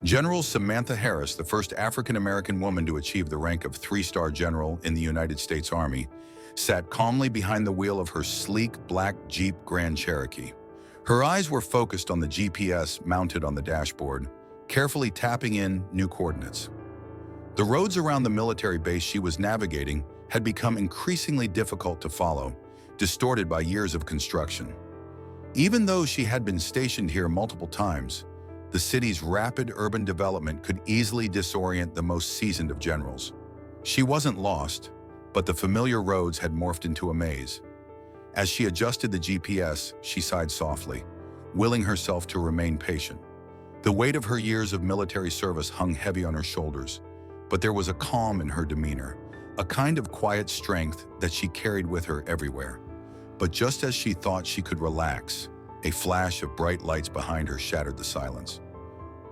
General Samantha Harris, the first African-American woman to achieve the rank of three-star general in the United States Army, sat calmly behind the wheel of her sleek black Jeep Grand Cherokee. Her eyes were focused on the GPS mounted on the dashboard, carefully tapping in new coordinates. The roads around the military base she was navigating had become increasingly difficult to follow, distorted by years of construction. Even though she had been stationed here multiple times, the city's rapid urban development could easily disorient the most seasoned of generals. She wasn't lost, but the familiar roads had morphed into a maze. As she adjusted the GPS, she sighed softly, willing herself to remain patient. The weight of her years of military service hung heavy on her shoulders, but there was a calm in her demeanor, a kind of quiet strength that she carried with her everywhere. But just as she thought she could relax, a flash of bright lights behind her shattered the silence.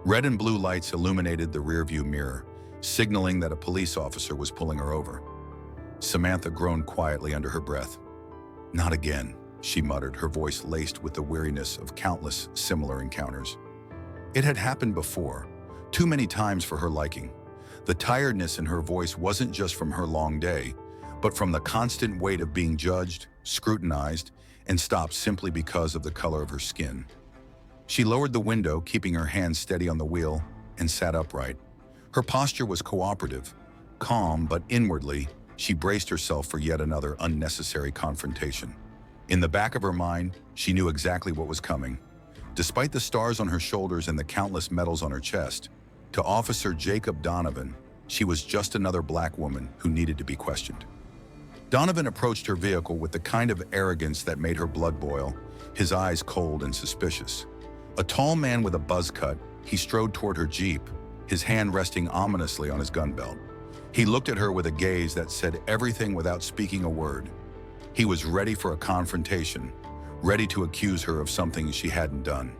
Red and blue lights illuminated the rearview mirror, signaling that a police officer was pulling her over. Samantha groaned quietly under her breath. "Not again," she muttered, her voice laced with the weariness of countless similar encounters. It had happened before, too many times for her liking. The tiredness in her voice wasn't just from her long day, but from the constant weight of being judged, scrutinized, and stopped simply because of the color of her skin. She lowered the window, keeping her hands steady on the wheel, and sat upright. Her posture was cooperative, calm, but inwardly, she braced herself for yet another unnecessary confrontation. In the back of her mind, she knew exactly what was coming. Despite the stars on her shoulders and the countless medals on her chest, to Officer Jacob Donovan, she was just another black woman who needed to be questioned. Donovan approached her vehicle with the kind of arrogance that made her blood boil, his eyes cold and suspicious. A tall man with a buzz cut, he strode toward her Jeep, his hand resting ominously on his gun belt. He looked at her with a gaze that said everything without speaking a word. He was ready for a confrontation, ready to accuse her of something she hadn't done.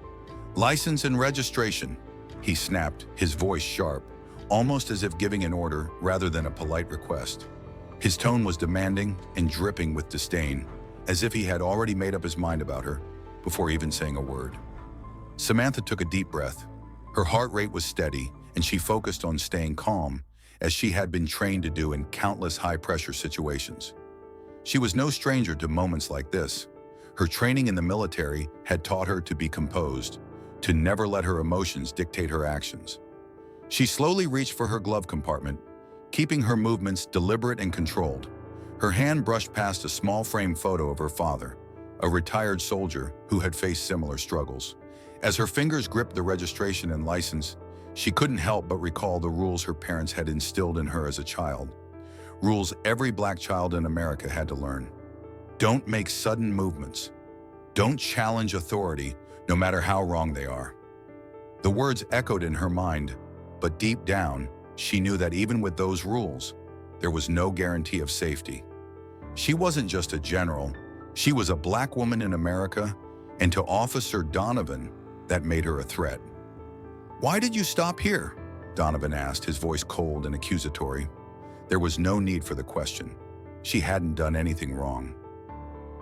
"License and registration," he snapped, his voice sharp, almost as if giving an order rather than a polite request. His tone was demanding and dripping with disdain, as if he had already made up his mind about her before even saying a word. Samantha took a deep breath. Her heart rate was steady, and she focused on staying calm, as she had been trained to do in countless high-pressure situations. She was no stranger to moments like this. Her training in the military had taught her to be composed, to never let her emotions dictate her actions. She slowly reached for her glove compartment, keeping her movements deliberate and controlled. Her hand brushed past a small frame photo of her father, a retired soldier who had faced similar struggles. As her fingers gripped the registration and license, she couldn't help but recall the rules her parents had instilled in her as a child. Rules every black child in America had to learn. Don't make sudden movements. Don't challenge authority, no matter how wrong they are. The words echoed in her mind, but deep down, she knew that even with those rules, there was no guarantee of safety. She wasn't just a general, she was a black woman in America, and to Officer Donovan, that made her a threat. "Why did you stop here?" Donovan asked, his voice cold and accusatory. There was no need for the question. She hadn't done anything wrong.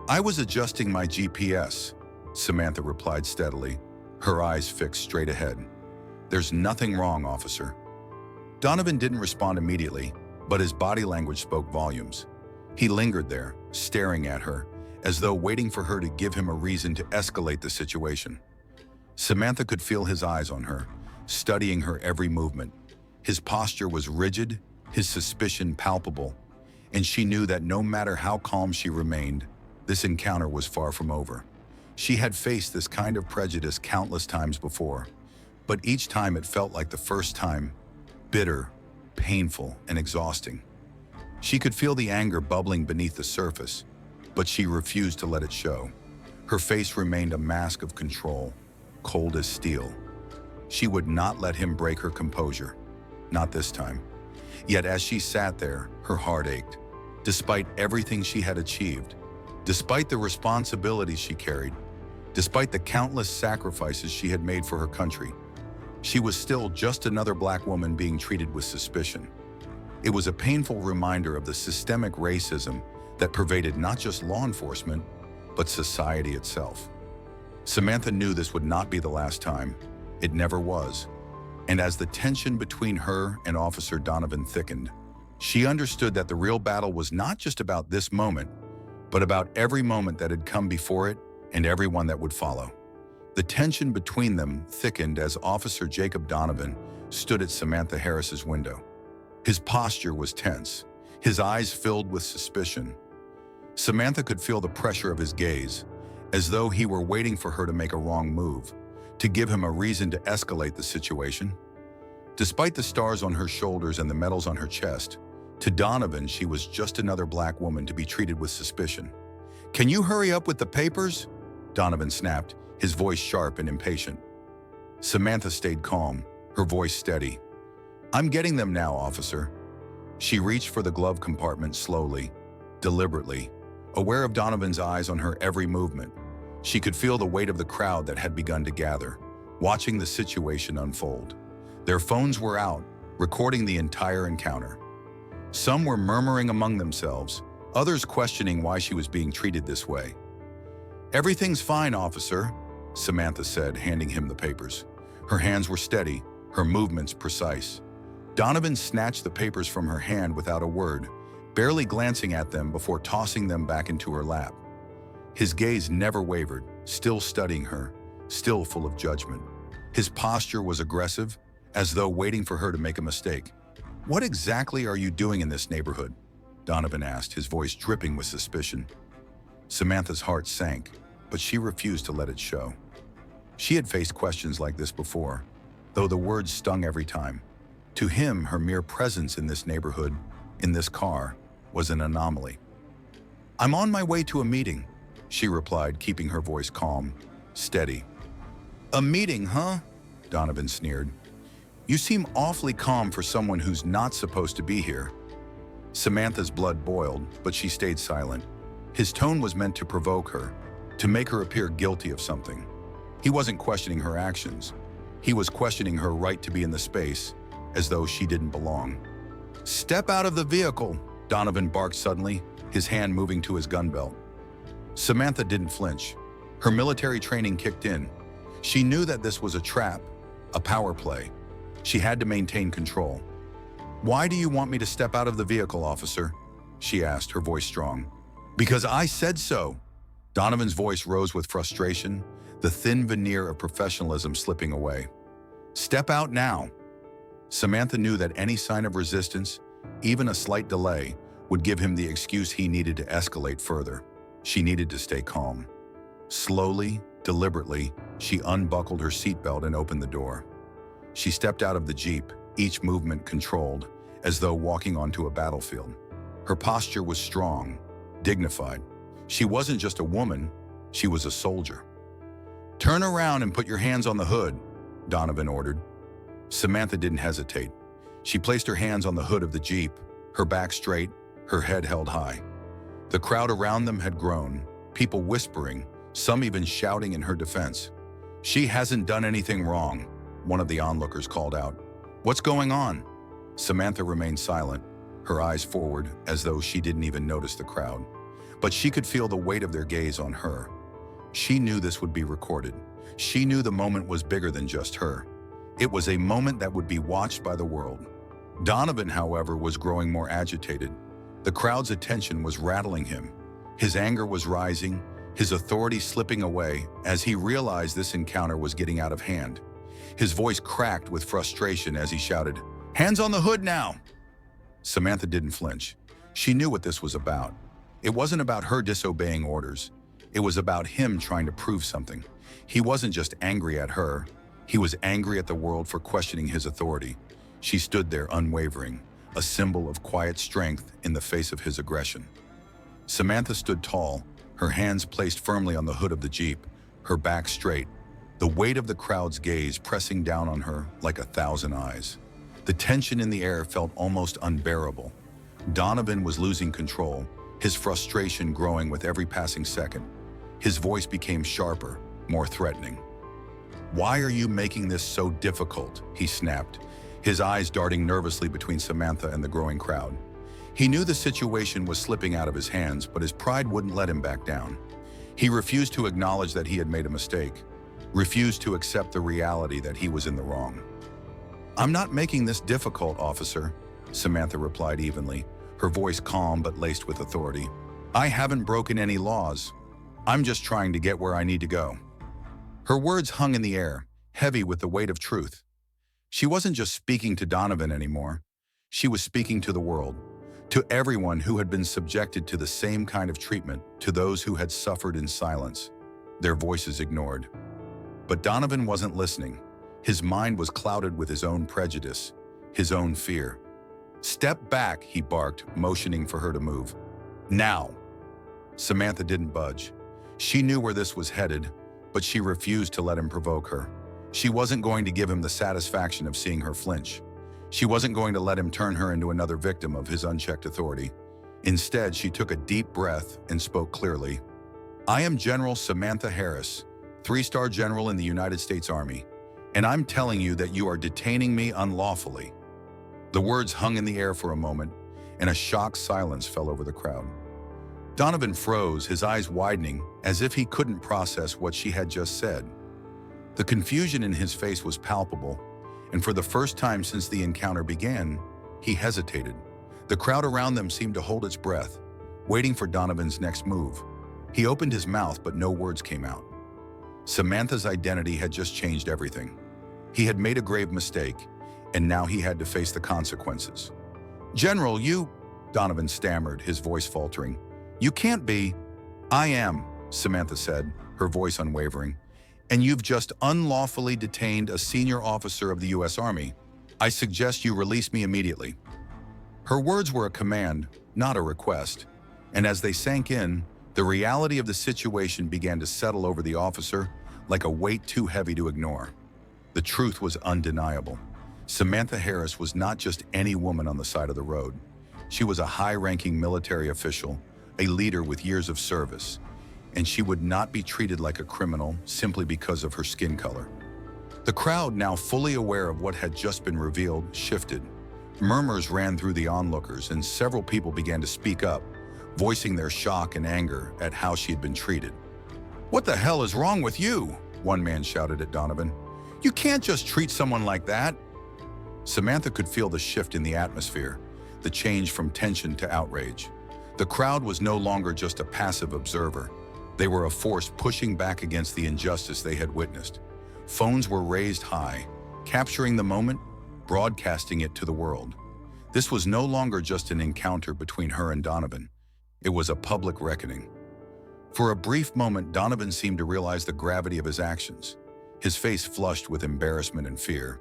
"I was adjusting my GPS," Samantha replied steadily, her eyes fixed straight ahead. "There's nothing wrong, officer." Donovan didn't respond immediately, but his body language spoke volumes. He lingered there, staring at her, as though waiting for her to give him a reason to escalate the situation. Samantha could feel his eyes on her, studying her every movement. His posture was rigid, his suspicion palpable, and she knew that no matter how calm she remained, this encounter was far from over. She had faced this kind of prejudice countless times before, but each time it felt like the first time, bitter, painful, and exhausting. She could feel the anger bubbling beneath the surface, but she refused to let it show. Her face remained a mask of control, cold as steel. She would not let him break her composure, not this time. Yet as she sat there, her heart ached. Despite everything she had achieved, despite the responsibilities she carried, despite the countless sacrifices she had made for her country, she was still just another black woman being treated with suspicion. It was a painful reminder of the systemic racism that pervaded not just law enforcement, but society itself. Samantha knew this would not be the last time. It never was. And as the tension between her and Officer Donovan thickened, she understood that the real battle was not just about this moment, but about every moment that had come before it and every one that would follow. The tension between them thickened as Officer Jacob Donovan stood at Samantha Harris's window. His posture was tense, his eyes filled with suspicion. Samantha could feel the pressure of his gaze, as though he were waiting for her to make a wrong move, to give him a reason to escalate the situation. Despite the stars on her shoulders and the medals on her chest, to Donovan she was just another black woman to be treated with suspicion. "Can you hurry up with the papers?" Donovan snapped, his voice sharp and impatient. Samantha stayed calm, her voice steady. "I'm getting them now, officer." She reached for the glove compartment slowly, deliberately, aware of Donovan's eyes on her every movement. She could feel the weight of the crowd that had begun to gather, watching the situation unfold. Their phones were out, recording the entire encounter. Some were murmuring among themselves, others questioning why she was being treated this way. "Everything's fine, officer," Samantha said, handing him the papers. Her hands were steady, her movements precise. Donovan snatched the papers from her hand without a word, barely glancing at them before tossing them back into her lap. His gaze never wavered, still studying her, still full of judgment. His posture was aggressive, as though waiting for her to make a mistake. "What exactly are you doing in this neighborhood?" Donovan asked, his voice dripping with suspicion. Samantha's heart sank, but she refused to let it show. She had faced questions like this before, though the words stung every time. To him, her mere presence in this neighborhood, in this car, was an anomaly. "I'm on my way to a meeting," she replied, keeping her voice calm, steady. "A meeting, huh?" Donovan sneered. "You seem awfully calm for someone who's not supposed to be here." Samantha's blood boiled, but she stayed silent. His tone was meant to provoke her, to make her appear guilty of something. He wasn't questioning her actions. He was questioning her right to be in the space, as though she didn't belong. "Step out of the vehicle," Donovan barked suddenly, his hand moving to his gun belt. Samantha didn't flinch. Her military training kicked in. She knew that this was a trap, a power play. She had to maintain control. "Why do you want me to step out of the vehicle, officer?" she asked, her voice strong. "Because I said so." Donovan's voice rose with frustration, the thin veneer of professionalism slipping away. "Step out now." Samantha knew that any sign of resistance, even a slight delay, would give him the excuse he needed to escalate further. She needed to stay calm. Slowly, deliberately, she unbuckled her seatbelt and opened the door. She stepped out of the Jeep, each movement controlled, as though walking onto a battlefield. Her posture was strong, dignified. She wasn't just a woman, she was a soldier. "Turn around and put your hands on the hood," Donovan ordered. Samantha didn't hesitate. She placed her hands on the hood of the Jeep, her back straight, her head held high. The crowd around them had grown, people whispering, some even shouting in her defense. "She hasn't done anything wrong," one of the onlookers called out. "What's going on?" Samantha remained silent, her eyes forward as though she didn't even notice the crowd. But she could feel the weight of their gaze on her. She knew this would be recorded. She knew the moment was bigger than just her. It was a moment that would be watched by the world. Donovan, however, was growing more agitated. The crowd's attention was rattling him. His anger was rising, his authority slipping away as he realized this encounter was getting out of hand. His voice cracked with frustration as he shouted, "Hands on the hood now!" Samantha didn't flinch. She knew what this was about. It wasn't about her disobeying orders. It was about him trying to prove something. He wasn't just angry at her. He was angry at the world for questioning his authority. She stood there unwavering, a symbol of quiet strength in the face of his aggression. Samantha stood tall, her hands placed firmly on the hood of the Jeep, her back straight, the weight of the crowd's gaze pressing down on her like 1,000 eyes. The tension in the air felt almost unbearable. Donovan was losing control, his frustration growing with every passing second. His voice became sharper, more threatening. "Why are you making this so difficult?" he snapped, his eyes darting nervously between Samantha and the growing crowd. He knew the situation was slipping out of his hands, but his pride wouldn't let him back down. He refused to acknowledge that he had made a mistake, refused to accept the reality that he was in the wrong. "I'm not making this difficult, officer," Samantha replied evenly, her voice calm but laced with authority. "I haven't broken any laws. I'm just trying to get where I need to go." Her words hung in the air, heavy with the weight of truth. She wasn't just speaking to Donovan anymore. She was speaking to the world, to everyone who had been subjected to the same kind of treatment, to those who had suffered in silence, their voices ignored. But Donovan wasn't listening. His mind was clouded with his own prejudice, his own fear. "Step back," he barked, motioning for her to move. "Now." Samantha didn't budge. She knew where this was headed, but she refused to let him provoke her. She wasn't going to give him the satisfaction of seeing her flinch. She wasn't going to let him turn her into another victim of his unchecked authority. Instead, she took a deep breath and spoke clearly. "I am General Samantha Harris, 3-star general in the United States Army, and I'm telling you that you are detaining me unlawfully." The words hung in the air for a moment, and a shocked silence fell over the crowd. Donovan froze, his eyes widening, as if he couldn't process what she had just said. The confusion in his face was palpable, and for the first time since the encounter began, he hesitated. The crowd around them seemed to hold its breath, waiting for Donovan's next move. He opened his mouth, but no words came out. Samantha's identity had just changed everything. He had made a grave mistake, and now he had to face the consequences. "General, you," Donovan stammered, his voice faltering. "You can't be." "I am," Samantha said, her voice unwavering. "And you've just unlawfully detained a senior officer of the U.S. Army. I suggest you release me immediately." Her words were a command, not a request, and as they sank in, the reality of the situation began to settle over the officer like a weight too heavy to ignore. The truth was undeniable. Samantha Harris was not just any woman on the side of the road. She was a high-ranking military official, a leader with years of service, and she would not be treated like a criminal simply because of her skin color. The crowd, now fully aware of what had just been revealed, shifted. Murmurs ran through the onlookers, and several people began to speak up, voicing their shock and anger at how she had been treated. "What the hell is wrong with you?" one man shouted at Donovan. "You can't just treat someone like that." Samantha could feel the shift in the atmosphere, the change from tension to outrage. The crowd was no longer just a passive observer. They were a force pushing back against the injustice they had witnessed. Phones were raised high, capturing the moment, broadcasting it to the world. This was no longer just an encounter between her and Donovan. It was a public reckoning. For a brief moment, Donovan seemed to realize the gravity of his actions. His face flushed with embarrassment and fear.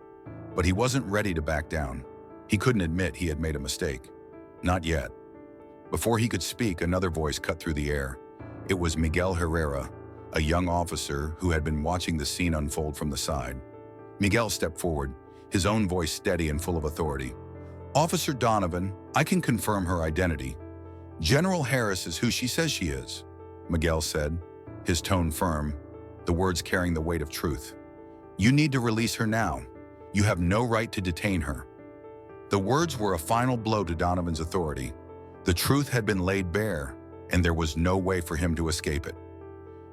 But he wasn't ready to back down. He couldn't admit he had made a mistake. Not yet. Before he could speak, another voice cut through the air. It was Miguel Herrera, a young officer who had been watching the scene unfold from the side. Miguel stepped forward, his own voice steady and full of authority. "Officer Donovan, I can confirm her identity. General Harris is who she says she is," Miguel said, his tone firm, the words carrying the weight of truth. "You need to release her now. You have no right to detain her." The words were a final blow to Donovan's authority. The truth had been laid bare, and there was no way for him to escape it.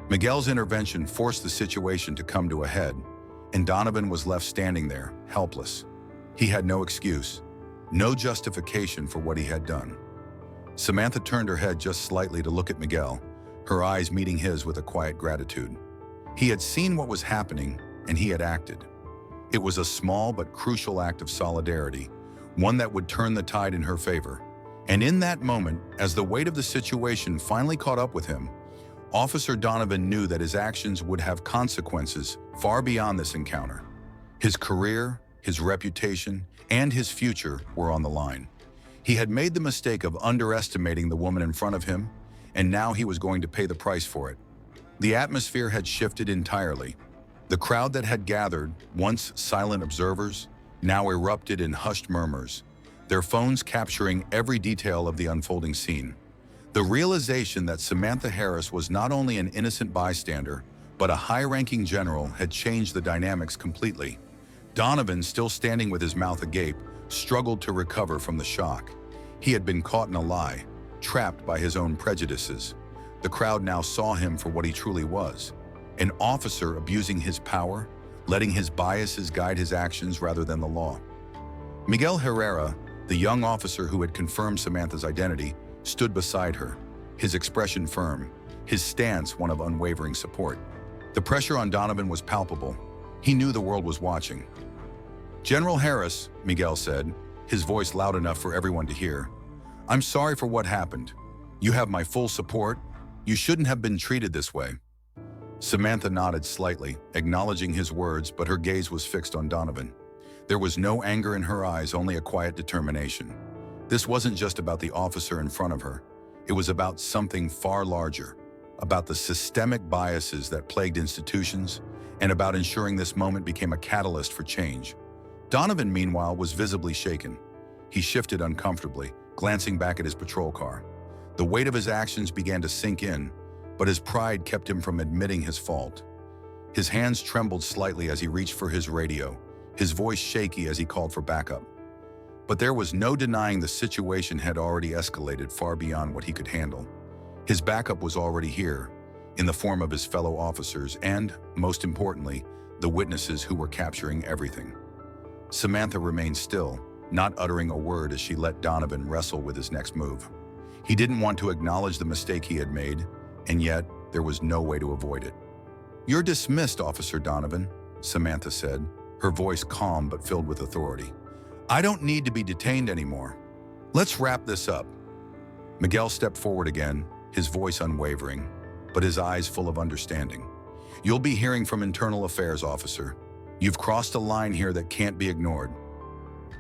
Miguel's intervention forced the situation to come to a head, and Donovan was left standing there, helpless. He had no excuse, no justification for what he had done. Samantha turned her head just slightly to look at Miguel, her eyes meeting his with a quiet gratitude. He had seen what was happening, and he had acted. It was a small but crucial act of solidarity, one that would turn the tide in her favor. And in that moment, as the weight of the situation finally caught up with him, Officer Donovan knew that his actions would have consequences far beyond this encounter. His career, his reputation, and his future were on the line. He had made the mistake of underestimating the woman in front of him, and now he was going to pay the price for it. The atmosphere had shifted entirely. The crowd that had gathered, once silent observers, now erupted in hushed murmurs, their phones capturing every detail of the unfolding scene. The realization that Samantha Harris was not only an innocent bystander, but a high-ranking general had changed the dynamics completely. Donovan, still standing with his mouth agape, struggled to recover from the shock. He had been caught in a lie, trapped by his own prejudices. The crowd now saw him for what he truly was, an officer abusing his power, letting his biases guide his actions rather than the law. Miguel Herrera, the young officer who had confirmed Samantha's identity, stood beside her, his expression firm, his stance one of unwavering support. The pressure on Donovan was palpable. He knew the world was watching. "General Harris," Miguel said, his voice loud enough for everyone to hear, "I'm sorry for what happened. You have my full support. You shouldn't have been treated this way." Samantha nodded slightly, acknowledging his words, but her gaze was fixed on Donovan. There was no anger in her eyes, only a quiet determination. This wasn't just about the officer in front of her. It was about something far larger, about the systemic biases that plagued institutions, and about ensuring this moment became a catalyst for change. Donovan, meanwhile, was visibly shaken. He shifted uncomfortably, glancing back at his patrol car. The weight of his actions began to sink in, but his pride kept him from admitting his fault. His hands trembled slightly as he reached for his radio, his voice shaky as he called for backup. But there was no denying the situation had already escalated far beyond what he could handle. His backup was already here, in the form of his fellow officers and, most importantly, the witnesses who were capturing everything. Samantha remained still, not uttering a word as she let Donovan wrestle with his next move. He didn't want to acknowledge the mistake he had made, and yet there was no way to avoid it. "You're dismissed, Officer Donovan," Samantha said, her voice calm but filled with authority. "I don't need to be detained anymore. Let's wrap this up." Miguel stepped forward again, his voice unwavering, but his eyes full of understanding. "You'll be hearing from Internal Affairs, officer. You've crossed a line here that can't be ignored."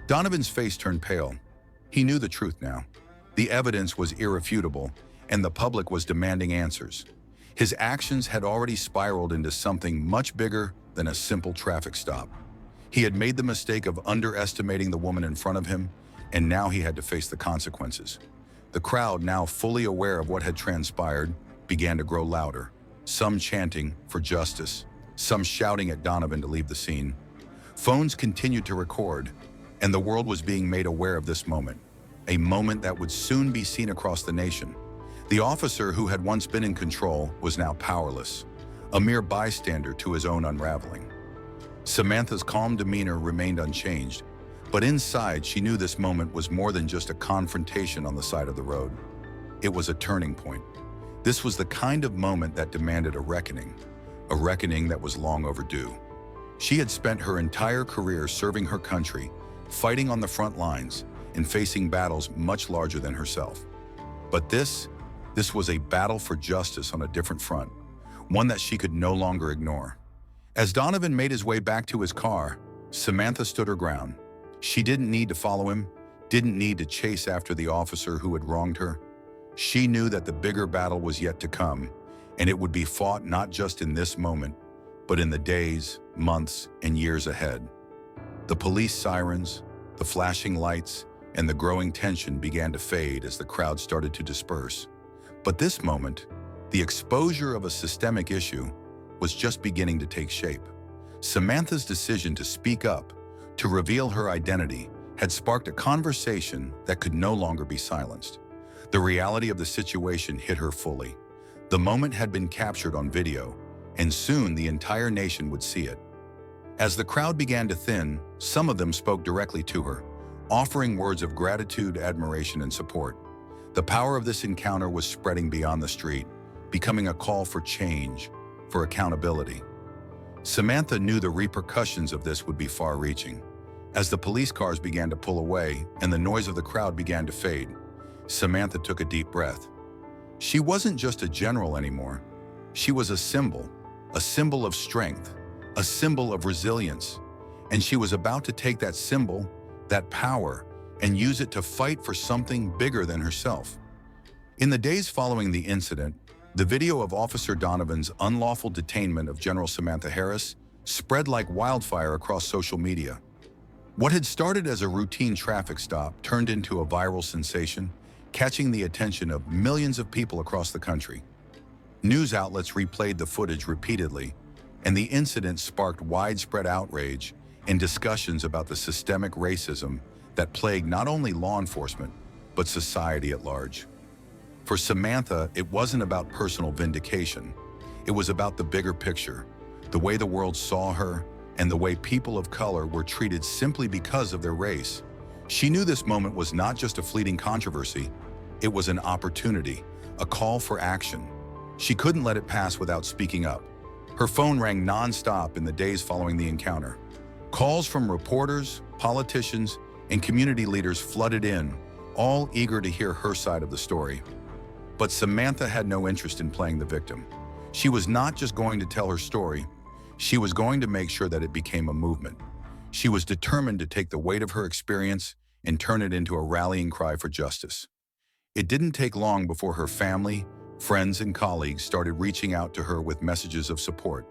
Donovan's face turned pale. He knew the truth now. The evidence was irrefutable, and the public was demanding answers. His actions had already spiraled into something much bigger than a simple traffic stop. He had made the mistake of underestimating the woman in front of him, and now he had to face the consequences. The crowd, now fully aware of what had transpired, began to grow louder, some chanting for justice, some shouting at Donovan to leave the scene. Phones continued to record, and the world was being made aware of this moment, a moment that would soon be seen across the nation. The officer who had once been in control was now powerless, a mere bystander to his own unraveling. Samantha's calm demeanor remained unchanged, but inside she knew this moment was more than just a confrontation on the side of the road. It was a turning point. This was the kind of moment that demanded a reckoning that was long overdue. She had spent her entire career serving her country, fighting on the front lines, and facing battles much larger than herself. But this was a battle for justice on a different front, one that she could no longer ignore. As Donovan made his way back to his car, Samantha stood her ground. She didn't need to follow him, didn't need to chase after the officer who had wronged her. She knew that the bigger battle was yet to come, and it would be fought not just in this moment, but in the days, months, and years ahead. The police sirens, the flashing lights, and the growing tension began to fade as the crowd started to disperse. But this moment, the exposure of a systemic issue, was just beginning to take shape. Samantha's decision to speak up, to reveal her identity, had sparked a conversation that could no longer be silenced. The reality of the situation hit her fully. The moment had been captured on video, and soon the entire nation would see it. As the crowd began to thin, some of them spoke directly to her, offering words of gratitude, admiration, and support. The power of this encounter was spreading beyond the street, becoming a call for change, for accountability. Samantha knew the repercussions of this would be far-reaching. As the police cars began to pull away and the noise of the crowd began to fade, Samantha took a deep breath. She wasn't just a general anymore. She was a symbol of strength, a symbol of resilience, and she was about to take that symbol, that power, and use it to fight for something bigger than herself. In the days following the incident, the video of Officer Donovan's unlawful detainment of General Samantha Harris spread like wildfire across social media. What had started as a routine traffic stop turned into a viral sensation, catching the attention of millions of people across the country. News outlets replayed the footage repeatedly, and the incident sparked widespread outrage and discussions about the systemic racism that plagued not only law enforcement, but society at large. For Samantha, it wasn't about personal vindication. It was about the bigger picture, the way the world saw her, and the way people of color were treated simply because of their race. She knew this moment was not just a fleeting controversy, it was an opportunity, a call for action. She couldn't let it pass without speaking up. Her phone rang non-stop in the days following the encounter. Calls from reporters, politicians, and community leaders flooded in, all eager to hear her side of the story. But Samantha had no interest in playing the victim. She was not just going to tell her story, she was going to make sure that it became a movement. She was determined to take the weight of her experience and turn it into a rallying cry for justice. It didn't take long before her family, friends, and colleagues started reaching out to her with messages of support.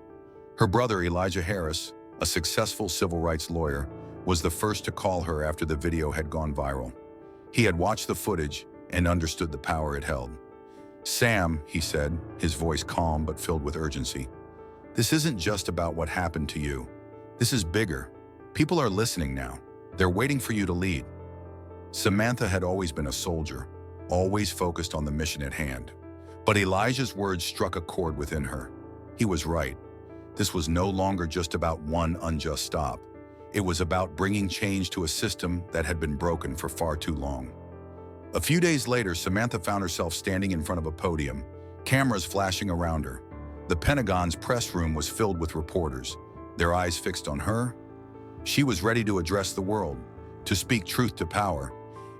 Her brother, Elijah Harris, a successful civil rights lawyer, was the first to call her after the video had gone viral. He had watched the footage and understood the power it held. "Sam," he said, his voice calm but filled with urgency, "this isn't just about what happened to you. This is bigger. People are listening now. They're waiting for you to lead." Samantha had always been a soldier, always focused on the mission at hand. But Elijah's words struck a chord within her. He was right. This was no longer just about one unjust stop. It was about bringing change to a system that had been broken for far too long. A few days later, Samantha found herself standing in front of a podium, cameras flashing around her. The Pentagon's press room was filled with reporters, their eyes fixed on her. She was ready to address the world, to speak truth to power.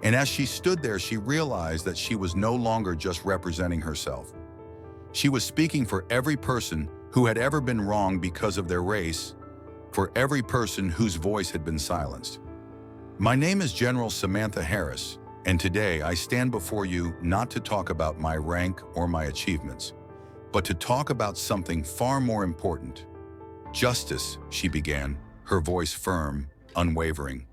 And as she stood there, she realized that she was no longer just representing herself. She was speaking for every person who had ever been wronged because of their race, for every person whose voice had been silenced. "My name is General Samantha Harris, and today I stand before you not to talk about my rank or my achievements, but to talk about something far more important. Justice," she began, her voice firm, unwavering.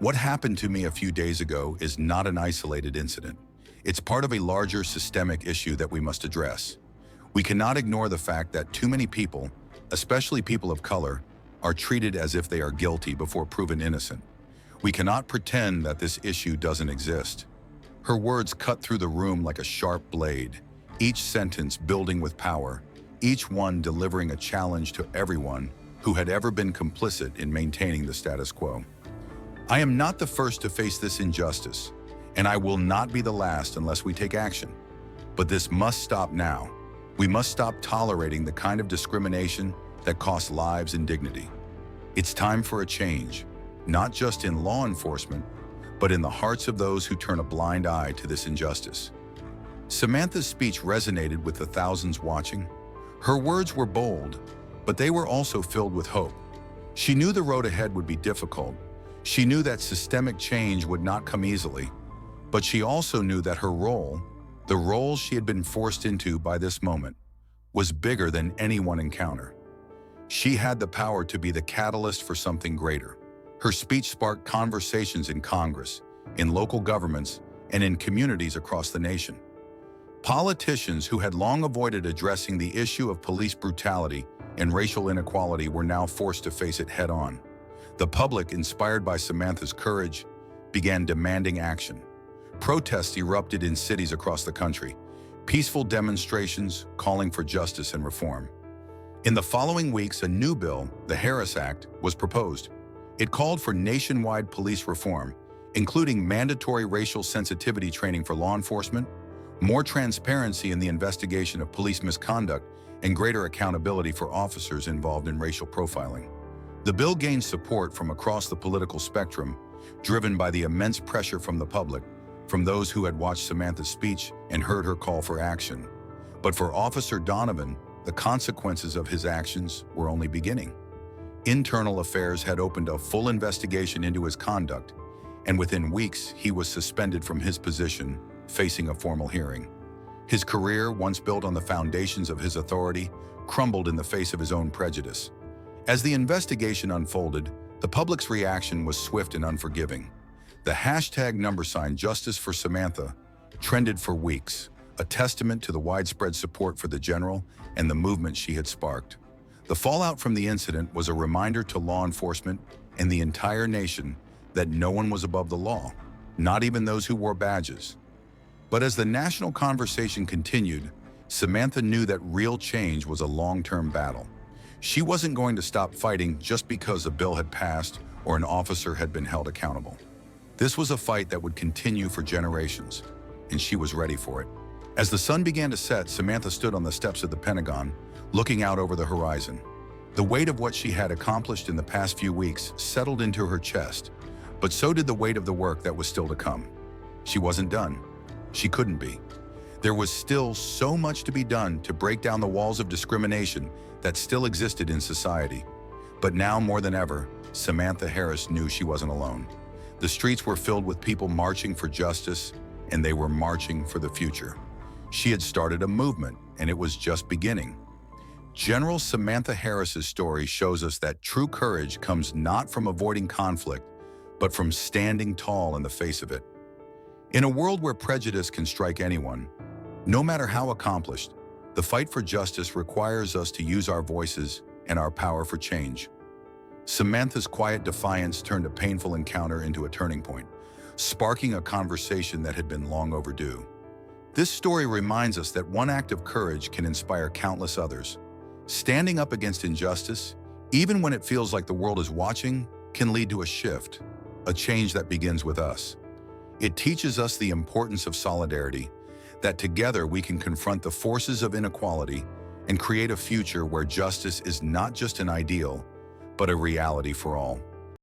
"What happened to me a few days ago is not an isolated incident. It's part of a larger systemic issue that we must address. We cannot ignore the fact that too many people, especially people of color, are treated as if they are guilty before proven innocent. We cannot pretend that this issue doesn't exist." Her words cut through the room like a sharp blade, each sentence building with power, each one delivering a challenge to everyone who had ever been complicit in maintaining the status quo. "I am not the first to face this injustice, and I will not be the last unless we take action. But this must stop now. We must stop tolerating the kind of discrimination that costs lives and dignity. It's time for a change, not just in law enforcement, but in the hearts of those who turn a blind eye to this injustice." Samantha's speech resonated with the thousands watching. Her words were bold, but they were also filled with hope. She knew the road ahead would be difficult. She knew that systemic change would not come easily, but she also knew that her role, the role she had been forced into by this moment, was bigger than any one encounter. She had the power to be the catalyst for something greater. Her speech sparked conversations in Congress, in local governments, and in communities across the nation. Politicians who had long avoided addressing the issue of police brutality and racial inequality were now forced to face it head-on. The public, inspired by Samantha's courage, began demanding action. Protests erupted in cities across the country, peaceful demonstrations calling for justice and reform. In the following weeks, a new bill, the Harris Act, was proposed. It called for nationwide police reform, including mandatory racial sensitivity training for law enforcement, more transparency in the investigation of police misconduct, and greater accountability for officers involved in racial profiling. The bill gained support from across the political spectrum, driven by the immense pressure from the public, from those who had watched Samantha's speech and heard her call for action. But for Officer Donovan, the consequences of his actions were only beginning. Internal Affairs had opened a full investigation into his conduct, and within weeks he was suspended from his position, facing a formal hearing. His career, once built on the foundations of his authority, crumbled in the face of his own prejudice. As the investigation unfolded, the public's reaction was swift and unforgiving. The hashtag #Justice for Samantha trended for weeks, a testament to the widespread support for the general and the movement she had sparked. The fallout from the incident was a reminder to law enforcement and the entire nation that no one was above the law, not even those who wore badges. But as the national conversation continued, Samantha knew that real change was a long-term battle. She wasn't going to stop fighting just because a bill had passed or an officer had been held accountable. This was a fight that would continue for generations, and she was ready for it. As the sun began to set, Samantha stood on the steps of the Pentagon, looking out over the horizon. The weight of what she had accomplished in the past few weeks settled into her chest, but so did the weight of the work that was still to come. She wasn't done. She couldn't be. There was still so much to be done to break down the walls of discrimination that still existed in society. But now more than ever, Samantha Harris knew she wasn't alone. The streets were filled with people marching for justice, and they were marching for the future. She had started a movement, and it was just beginning. General Samantha Harris's story shows us that true courage comes not from avoiding conflict, but from standing tall in the face of it. In a world where prejudice can strike anyone, no matter how accomplished, the fight for justice requires us to use our voices and our power for change. Samantha's quiet defiance turned a painful encounter into a turning point, sparking a conversation that had been long overdue. This story reminds us that one act of courage can inspire countless others. Standing up against injustice, even when it feels like the world is watching, can lead to a shift, a change that begins with us. It teaches us the importance of solidarity, that together we can confront the forces of inequality and create a future where justice is not just an ideal, but a reality for all.